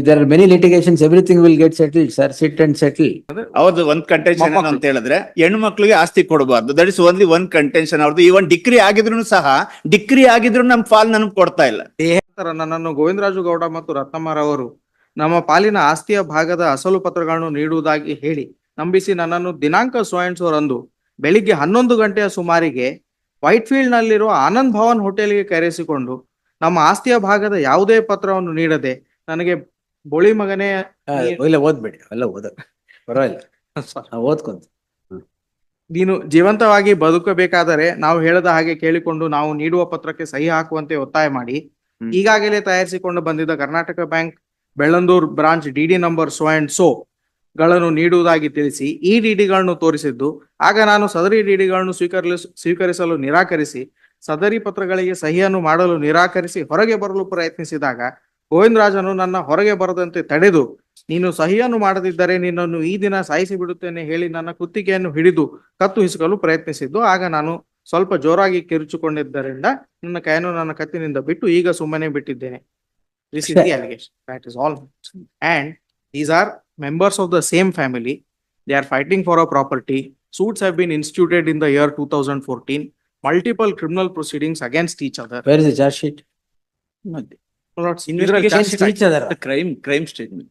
there are many litigations, everything will get settled, sir. Sit and settle. ಅವ್ರದ್ದು ಒಂದ್ contention ಅಂತ ಹೇಳಿದ್ರೆ ಹೆಣ್ಣು ಮಕ್ಳಿಗೆ ಆಸ್ತಿ ಕೊಡಬಾರ್ದು. That is only one contention ಅವ್ರದ್ದು. ಇವನ್ ಡಿಗ್ರಿ ಆಗಿದ್ರು ಸಹ ನಮ್ ಫಾಲ್ ನಮ್ಗೆ ಕೊಡ್ತಾ ಇಲ್ಲ. ನನ್ನನ್ನು ಗೋವಿಂದರಾಜು ಗೌಡ ಮತ್ತು ರತ್ನಮ್ಮರವರು ನಮ್ಮ ಪಾಲಿನ ಆಸ್ತಿಯ ಭಾಗದ ಅಸಲು ಪತ್ರಗಳನ್ನು ನೀಡುವುದಾಗಿ ಹೇಳಿ ನಂಬಿಸಿ ನನ್ನನ್ನು ದಿನಾಂಕ ರಂದು ಬೆಳಿಗ್ಗೆ 11 ಗಂಟೆಯ ಸುಮಾರಿಗೆ ವೈಟ್ಫೀಲ್ಡ್ ನಲ್ಲಿರುವ ಆನಂದ್ ಭವನ್ ಹೋಟೆಲ್ಗೆ ಕರೆಸಿಕೊಂಡು ನಮ್ಮ ಆಸ್ತಿಯ ಭಾಗದ ಯಾವುದೇ ಪತ್ರವನ್ನು ನೀಡದೆ ನನಗೆ ಬೋಳಿ ಮಗನೇ ಇಲ್ಲ ಓದ್ಬೇಡಿ, ಎಲ್ಲ ಪರವಾಗಿಲ್ಲ, ಓದ್ಕೊಂತ. ನೀನು ಜೀವಂತವಾಗಿ ಬದುಕಬೇಕಾದರೆ ನಾವು ಹೇಳದ ಹಾಗೆ ಕೇಳಿಕೊಂಡು ನಾವು ನೀಡುವ ಪತ್ರಕ್ಕೆ ಸಹಿ ಹಾಕುವಂತೆ ಒತ್ತಾಯ ಮಾಡಿ ಈಗಾಗಲೇ ತಯಾರಿಸಿಕೊಂಡು ಬಂದಿದ್ದ Karnataka bank Bellandur branch DD number so and so ಗಳನ್ನು ನೀಡುವುದಾಗಿ ತಿಳಿಸಿ ಈ ಡಿಡಿಗಳನ್ನು ತೋರಿಸಿದ್ದು. ಆಗ ನಾನು ಸದರಿ ಡಿಡಿಗಳನ್ನು ಸ್ವೀಕರಿಸಲು ನಿರಾಕರಿಸಿ ಸದರಿ ಪತ್ರಗಳಿಗೆ ಸಹಿಯನ್ನು ಮಾಡಲು ನಿರಾಕರಿಸಿ ಹೊರಗೆ ಬರಲು ಪ್ರಯತ್ನಿಸಿದಾಗ ಗೋವಿಂದರಾಜನು ನನ್ನ ಹೊರಗೆ ಬರದಂತೆ ತಡೆದು ನೀನು ಸಹಿಯನ್ನು ಮಾಡದಿದ್ದರೆ ನಿನ್ನನ್ನು ಈ ದಿನ ಸಾಯಿಸಿ ಬಿಡುತ್ತೇನೆ ಹೇಳಿ ನನ್ನ ಕುತ್ತಿಗೆಯನ್ನು ಹಿಡಿದು ಕತ್ತು ಹಿಸುಕಲು ಪ್ರಯತ್ನಿಸಿದ್ದು. ಆಗ ನಾನು ಸ್ವಲ್ಪ ಜೋರಾಗಿ ಕಿರುಚಿಕೊಂಡಿದ್ದರಿಂದ ನನ್ನ ಕೈಯನ್ನು ನನ್ನ ಕತ್ತಿನಿಂದ ಬಿಟ್ಟು ಈಗ ಸುಮ್ಮನೆ ಬಿಟ್ಟಿದ್ದೇನೆ. This is the allegation. That is all. And these are members of the same family. They are fighting for a property. Suits have been instituted in the year 2014. Multiple criminal proceedings against each other. Where is the charge sheet? Investigation Each other. Crime statement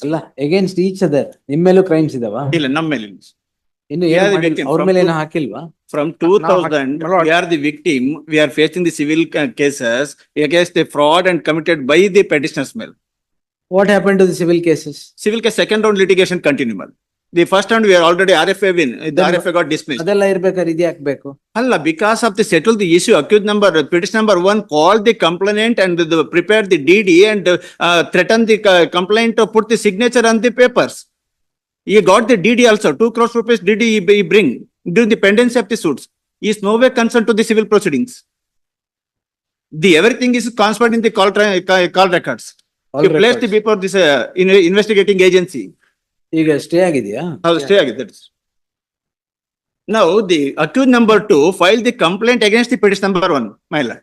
ಅಲ್ಲ, against each other. ನಿಮ್ಮೇಲೂ crimes ಇದಾವ? ಇಲ್ಲ, ನಮ್ಮ ಮೇಲೆ ಇನ್ನು ಅವ್ರ ಮೇಲೆ ಏನೋ ಹಾಕಿಲ್ವಾ? From 2000, we are the victim. We are facing the civil cases against the fraud and committed by the petitioners. What happened to the civil cases? Civil case second round litigation continue. The first round we are already RFA win. The RFA got dismissed. ಅದೆಲ್ಲ ಇರ್ಬೇಕಾದ್ರೆ ಇದು ಹಾಕ್ಬೇಕು? Allah, because of the settle the issue, accused number petition number 1 called the complainant and prepared the DD and threatened the complaint to put the signature on the papers. He got the DD also, 2 crores rupees DD he bring during the pendency of the suits. He is no way concerned to the civil proceedings. The everything is transferred in the call records. He placed before this investigating agency. ಈಗ stay ಆಗಿದೆಯಾ? Stay agide. Now the accused number 2 filed the complaint against the petition number 1, my lord,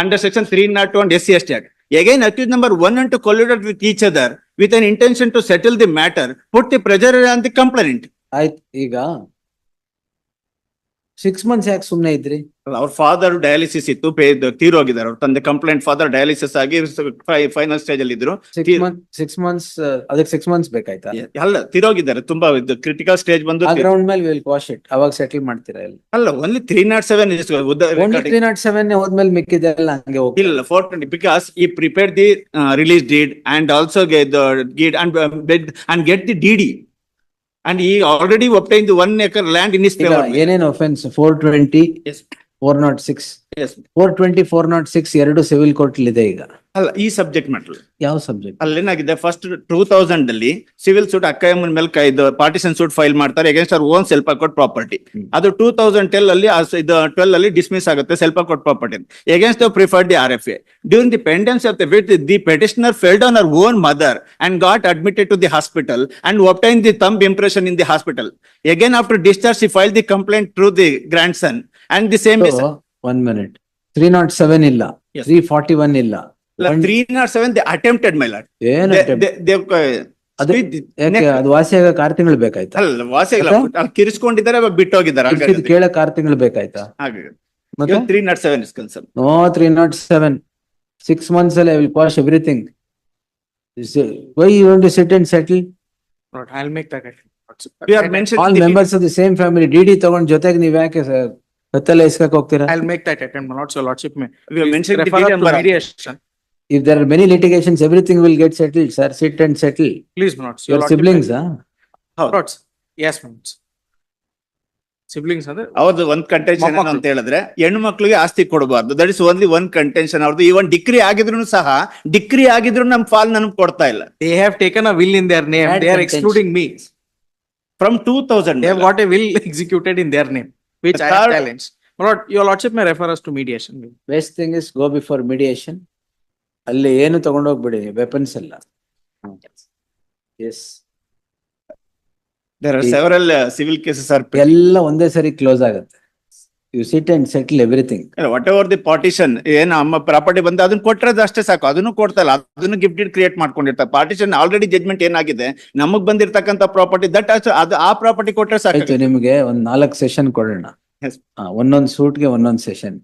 under section 301 SC/ST Act. Again, accused number 1 and 2 colluded with each other with an intention to settle the matter, put the pressure on the complainant. ಆಯ್ತು, ಈಗ 6 months ಯಾಕೆ ಸುಮ್ನೆ ಇದ್ರಿ? ಅವ್ರ father dialysis ಇತ್ತು, ತೀರೋಗಿದ್ದಾರೆ. ಅವ್ರ ತಂದೆ complaint father dialysis ಆಗಿ ಫೈನಲ್ ಸ್ಟೇಜ್ ಅಲ್ಲಿ ಇದ್ರು. 6 months ಅದಕ್ಕೆ 6 months ಬೇಕಾಯ್ತಾ? ಅಲ್ಲ, ತೀರೋಗಿದ್ದಾರೆ. ತುಂಬಾ ಕ್ರಿಟಿಕಲ್ ಸ್ಟೇಜ್ ಬಂದು ಗ್ರೌಂಡ್ ಮೇಲೆ ವಿಲ್ ಕ್ವಾಶ್ ಇಟ್. ಅವಾಗ ಸೆಟಲ್ ಮಾಡ್ತೀರಾ? ಇಲ್ಲ ಅಲ್ಲ, ಓನ್ಲಿ 307 is 307 ಹೋದ್ಮೇಲೆ ಮಿಕ್ಕಿದೆಲ್ಲ ಹಂಗೆ ಹೋಗಿ ಇಲ್ಲ 420 because he prepared the release deed and also get the deed and get the DD. And he already obtained the 1 acre land in his favor. ಏನೇನು offense? 420, Yes. 406. Yes. 420, 406 ಎರಡು civil court ಇದೆ ಈಗ. ಅಲ್ಲ, ಈ ಸಬ್ಜೆಕ್ಟ್ ಮ್ಯಾಟರ್ ಯಾವ subject? ಅಲ್ಲೇನಾಗಿದೆ, first 2000 ಅಲ್ಲಿ civil suit ಅಕ್ಕಯ್ಯಮ್ಮನ ಮೇಲೆ partition suit file ಮಾಡ್ತಾರೆ against our own self account property. ಅದು 2010 ಅಲ್ಲಿ 12 ಅಲ್ಲಿ ಡಿಸ್ಮಿಸ್ ಆಗುತ್ತೆ self account property against preferred the RFA. During the pendency of the petitioner fell on her own mother and got admitted to the hospital and obtained the thumb impression in the hospital. Again, after discharge, she filed the complaint through the grandson and the same is 1 minute. 307 ಇಲ್ಲ, Yes. 341 ಇಲ್ಲ. 307 they attempted, my lord. ಏನು ಅದು ಯಾಕೆ? ಅದು ವಾಸಿಯಾಗ 6 ತಿಂಗಳು ಬೇಕಾಯ್ತಾ? ಅಲ್ಲ, ವಾಸಿಯಾಗಿಲ್ಲ, ಅಲ್ಲಿ ಕಿರಿಸ್ಕೊಂಡಿದ್ದಾರೆ, ಅವಾಗ ಬಿಟ್ಟು ಹೋಗಿದ್ದಾರೆ. ಕೇಳಕ್ 6 ತಿಂಗಳು ಬೇಕಾಯ್ತಾ? ಹಾಗೆ ಮತ್ತೆ 307 is concerned. No, 307. 6 months ಅಲ್ಲಿ I will quash everything. Why you want to sit and settle? I'll make that. We are mentioned All members of the same family. DD ತಗೊಂಡ್ ಜೊತೆಗೆ ನೀವ್ ಯಾಕೆ ಹತ್ತೆಲ್ಲ ಇಸ್ಕಕ್ ಹೋಗ್ತೀರಾ? I'll make that attempt, not so lordship may. we have mentioned the Refer DD up to number. mediation. If there are many litigations, everything will get settled, sir. Sit and settle. Please, not Your siblings, huh? Lords. Yes, ma'am. Siblings ಅಂದ್ರೆ ಅವ್ರದ್ದು ಒಂದ್ contention ಅಂತ ಹೇಳಿದ್ರೆ ಹೆಣ್ಣು ಮಕ್ಳಿಗೆ ಆಸ್ತಿ ಕೊಡಬಾರ್ದು. That is only one contention ಅವ್ರದ್ದು. ಇವನ್ ಡಿಗ್ರಿ ಆಗಿದ್ರು ನಮ್ ಫಾಲ್ ನಮ್ಗೆ ಕೊಡ್ತಾ ಇಲ್ಲ. They have taken a will in their name. Bad They are contention. excluding me. From 2000 They have got a will executed in their name, which I have challenged. Lord, your lordship may refer us to mediation. Best thing is go before mediation. ಅಲ್ಲಿ ಏನು ತಗೊಂಡೋಗ್ಬಿಡಿ, weapons ಎಲ್ಲ. Yes, there are several civil cases are ಎಲ್ಲ ಒಂದೇ ಸರಿ close ಆಗುತ್ತೆ. You sit and settle everything. What ever the partition ಏನ್ ನಮ್ಮ ಪ್ರಾಪರ್ಟಿ ಬಂದ ಅದನ್ನ ಕೊಟ್ಟರೆ ಅಷ್ಟೇ ಸಾಕು. ಅದನ್ನು ಕೊಡ್ತಲ್ಲ, ಅದನ್ನು ಗಿಫ್ಟ್ ಡೀಡ್ ಕ್ರಿಯೇಟ್ ಮಾಡ್ಕೊಂಡಿರ್ತಾರೆ. ಪಾರ್ಟಿಷನ್ ಆಲ್ರೆಡಿ ಜಜ್ಮೆಂಟ್ ಏನಾಗಿದೆ, ನಮಗ್ ಬಂದಿರ್ತಕ್ಕಂಥ ಪ್ರಾಪರ್ಟಿ ದಟ್ ಅದು ಆ ಪ್ರಾಪರ್ಟಿ ಕೊಟ್ರೆ ಸಾಕು. ಆಯ್ತು, ನಿಮ್ಗೆ ಒಂದ್ 4 ಸೆಷನ್ ಕೊಡೋಣ. Yes. ಒಂದೊಂದ್ ಸೂಟ್ಗೆ ಒಂದೊಂದ್ ಸೆಷನ್.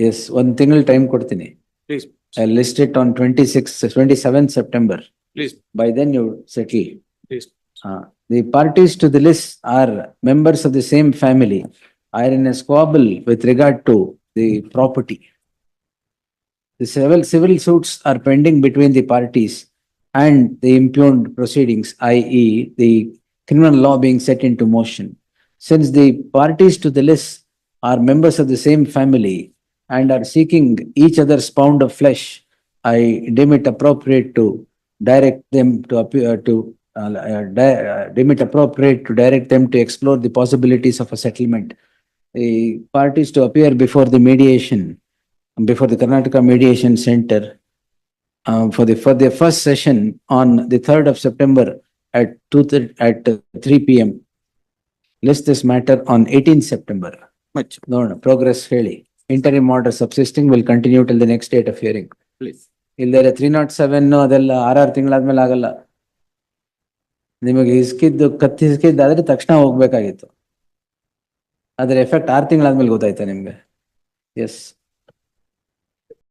ಎಸ್, ಒಂದ್ ತಿಂಗಳು ಟೈಮ್ ಕೊಡ್ತೀನಿ. Please. I list it on 27th September. Please. By then you settle. Please. The parties to the list are members of the same family, are in a squabble with regard to the property. The civil suits are pending between the parties and the impugned proceedings, i.e. the criminal law being set into motion. Since the parties to the list are members of the same family and are seeking each other's pound of flesh, I deem it appropriate to direct them to appear deem it appropriate to direct them to explore the possibilities of a settlement. The parties to appear before the mediation, before the Karnataka Mediation Center, for the first session on the 3rd of September at 3 p.m. List this matter on 18th September. Much. No, progress ಹೇಳಿ. Interim order subsisting will continue till the next date of hearing. Please. ಇಲ್ಲದೆ 307 ಅದೆಲ್ಲ 6 ತಿಂಗಳಾದ್ಮೇಲೆ ಆಗಲ್ಲ. ನಿಮಗೆ ಕತ್ತಿಸ್ಕಿದ್ದಾದ್ರೆ ತಕ್ಷಣ ಹೋಗ್ಬೇಕಾಗಿತ್ತು. ಅದ್ರ effect 6 ತಿಂಗಳಾದ್ಮೇಲೆ ಗೊತ್ತಾಯ್ತಾ ನಿಮ್ಗೆ? ಎಸ್.